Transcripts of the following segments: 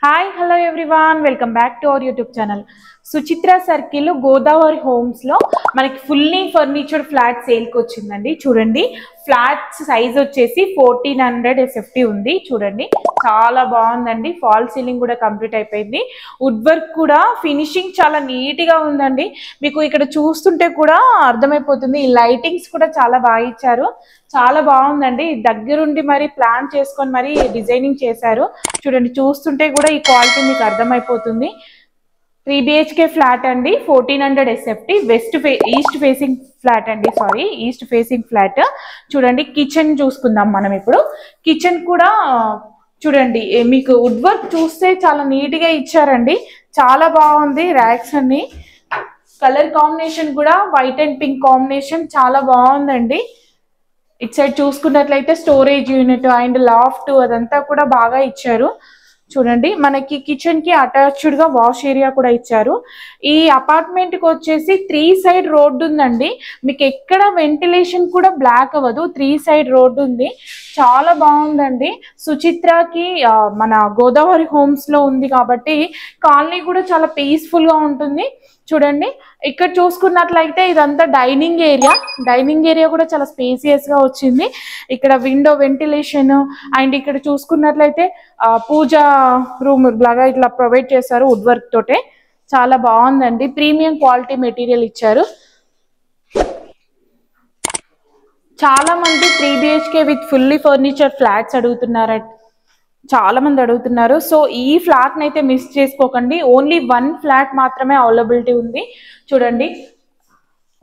Hi hello everyone welcome back to our YouTube channel. Suchitra circle Godavari homes లో మనకి fully ఫర్నిచర్డ్ flat సేల్కి వచ్చిందండి. చూడండి, ఫ్లాట్ సైజ్ వచ్చేసి 1400 SFT ఉంది. చూడండి, చాలా బాగుందండి. ఫాల్ సీలింగ్ కూడా కంప్లీట్ అయిపోయింది. వుడ్ వర్క్ కూడా ఫినిషింగ్ చాలా నీట్ గా ఉందండి. మీకు ఇక్కడ చూస్తుంటే కూడా అర్థమైపోతుంది. ఈ లైటింగ్స్ కూడా చాలా బాగా ఇచ్చారు. చాలా బాగుందండి. దగ్గరుండి మరి ప్లాన్ చేసుకొని మరి డిజైనింగ్ చేశారు. చూడండి, చూస్తుంటే కూడా ఈ క్వాలిటీ మీకు అర్థమైపోతుంది. 3 BHK ఫ్లాట్ అండి, 1400 SFT. ఈస్ట్ ఫేసింగ్ ఫ్లాట్ అండి, ఈస్ట్ ఫేసింగ్ ఫ్లాట్. చూడండి, కిచెన్ చూసుకుందాం మనం ఇప్పుడు. కిచెన్ కూడా చూడండి, మీకు వుడ్ వర్క్ చూస్తే చాలా నీట్ గా ఇచ్చారండి. చాలా బాగుంది. ర్యాక్స్ అన్ని కలర్ కాంబినేషన్ కూడా వైట్ అండ్ పింక్ కాంబినేషన్ చాలా బాగుందండి. ఇటు సైడ్ చూసుకున్నట్లయితే స్టోరేజ్ యూనిట్ అండ్ లాఫ్ట్ అదంతా కూడా బాగా ఇచ్చారు. చూడండి, మనకి కిచెన్ కి అటాచ్డ్ గా వాష్ ఏరియా కూడా ఇచ్చారు. ఈ అపార్ట్మెంట్ కి వచ్చేసి 3 సైడ్ రోడ్డు ఉందండి. మీకు ఎక్కడ వెంటిలేషన్ కూడా బ్లాక్ అవ్వదు. 3 సైడ్ రోడ్డు ఉంది. చాలా బాగుందండి. సుచిత్రకి మన గోదావరి హోమ్స్ లో ఉంది కాబట్టి కాలనీ కూడా చాలా పీస్ఫుల్ గా ఉంటుంది. చూడండి, ఇక్కడ చూసుకున్నట్లయితే ఇదంతా డైనింగ్ ఏరియా కూడా చాలా స్పేసియస్ గా వచ్చింది. ఇక్కడ విండో వెంటిలేషన్ అండ్ ఇక్కడ చూసుకున్నట్లయితే పూజా రూమ్ లాగా ఇట్లా ప్రొవైడ్ చేశారు వుడ్ వర్క్ తోటే. చాలా బాగుందండి. ప్రీమియం క్వాలిటీ మెటీరియల్ ఇచ్చారు. చాలా మంది 3 BHK with fully furniture flats చాలా మంది అడుగుతున్నారు. సో ఈ ఫ్లాట్ ని అయితే మిస్ చేసుకోకండి. ఓన్లీ 1 ఫ్లాట్ మాత్రమే అవైలబిలిటీ ఉంది. చూడండి,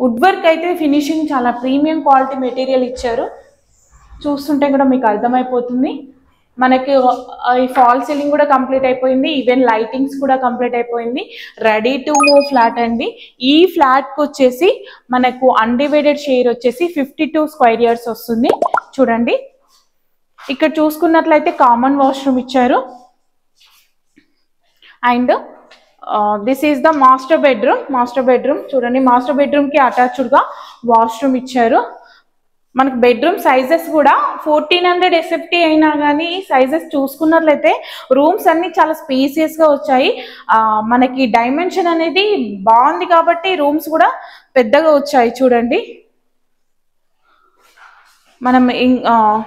వుడ్ వర్క్ అయితే ఫినిషింగ్ చాలా ప్రీమియం క్వాలిటీ మెటీరియల్ ఇచ్చారు. చూస్తుంటే కూడా మీకు అర్థమైపోతుంది. మనకి ఈ ఫాల్ సీలింగ్ కూడా కంప్లీట్ అయిపోయింది. ఈవెన్ లైటింగ్స్ కూడా కంప్లీట్ అయిపోయింది. రెడీ టు మూవ్ ఫ్లాట్ అండి. ఈ ఫ్లాట్ కి వచ్చేసి మనకు అన్డివైడెడ్ షేర్ వచ్చేసి 52 స్క్వేర్ యార్డ్స్ వస్తుంది. చూడండి, ఇక్కడ చూసుకున్నట్లయితే కామన్ వాష్రూమ్ ఇచ్చారు. And this is the master bedroom. చూడండి, మాస్టర్ బెడ్రూమ్ కి అటాచ్డ్ గా వాష్రూమ్ ఇచ్చారు. మనకు బెడ్రూమ్ సైజెస్ కూడా 1400 SFT అయినా కానీ సైజెస్ చూసుకున్నట్లయితే రూమ్స్ అన్ని చాలా స్పేసియస్ గా వచ్చాయి. మనకి డైమెన్షన్ అనేది బాగుంది కాబట్టి రూమ్స్ కూడా పెద్దగా వచ్చాయి. చూడండి, మనం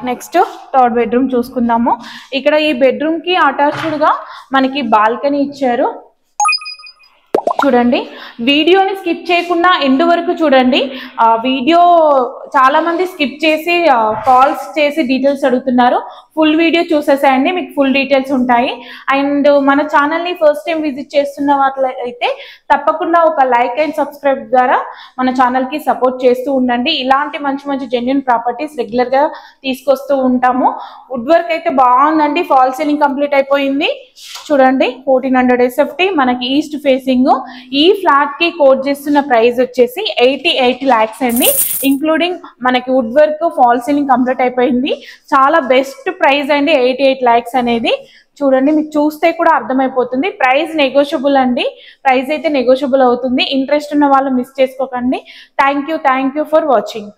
నెక్స్ట్ థర్డ్ బెడ్రూమ్ చూసుకుందాము. ఇక్కడ ఈ బెడ్రూమ్ కి అటాచ్డ్ గా మనకి బాల్కనీ ఇచ్చారు. చూడండి, వీడియోని స్కిప్ చేయకుండా ఎండ్ వరకు చూడండి. వీడియో చాలా మంది స్కిప్ చేసి కాల్స్ చేసి డీటెయిల్స్ అడుగుతున్నారు. ఫుల్ వీడియో చూసేసేయండి, మీకు ఫుల్ డీటెయిల్స్ ఉంటాయి. అండ్ మన ఛానల్ని ఫస్ట్ టైం విజిట్ చేస్తున్న వాళ్ళైతే తప్పకుండా ఒక లైక్ అండ్ సబ్స్క్రైబ్ ద్వారా మన ఛానల్కి సపోర్ట్ చేస్తూ ఉండండి. ఇలాంటి మంచి మంచి జెన్యూన్ ప్రాపర్టీస్ రెగ్యులర్గా తీసుకొస్తూ ఉంటాము. వుడ్ వర్క్ అయితే బాగుందండి. ఫాల్ సీలింగ్ కంప్లీట్ అయిపోయింది. చూడండి, 1400 SFT మనకి ఈస్ట్ ఫేసింగ్. ఈ ఫ్లాట్ కి కోట్ చేస్తున్న ప్రైస్ వచ్చేసి 88 lakhs అండి. ఇంక్లూడింగ్ మనకి wood work fall ceiling complete అయిపోయింది. చాలా బెస్ట్ ప్రైస్ అండి 88 lakhs అనేది. చూడండి, మీకు చూస్తే కూడా అర్థమైపోతుంది. ప్రైస్ నెగోషియబుల్ అండి. ప్రైస్ అయితే నెగోషియబుల్ అవుతుంది. ఇంట్రెస్ట్ ఉన్న వాళ్ళు మిస్ చేసుకోకండి. Thank you for watching.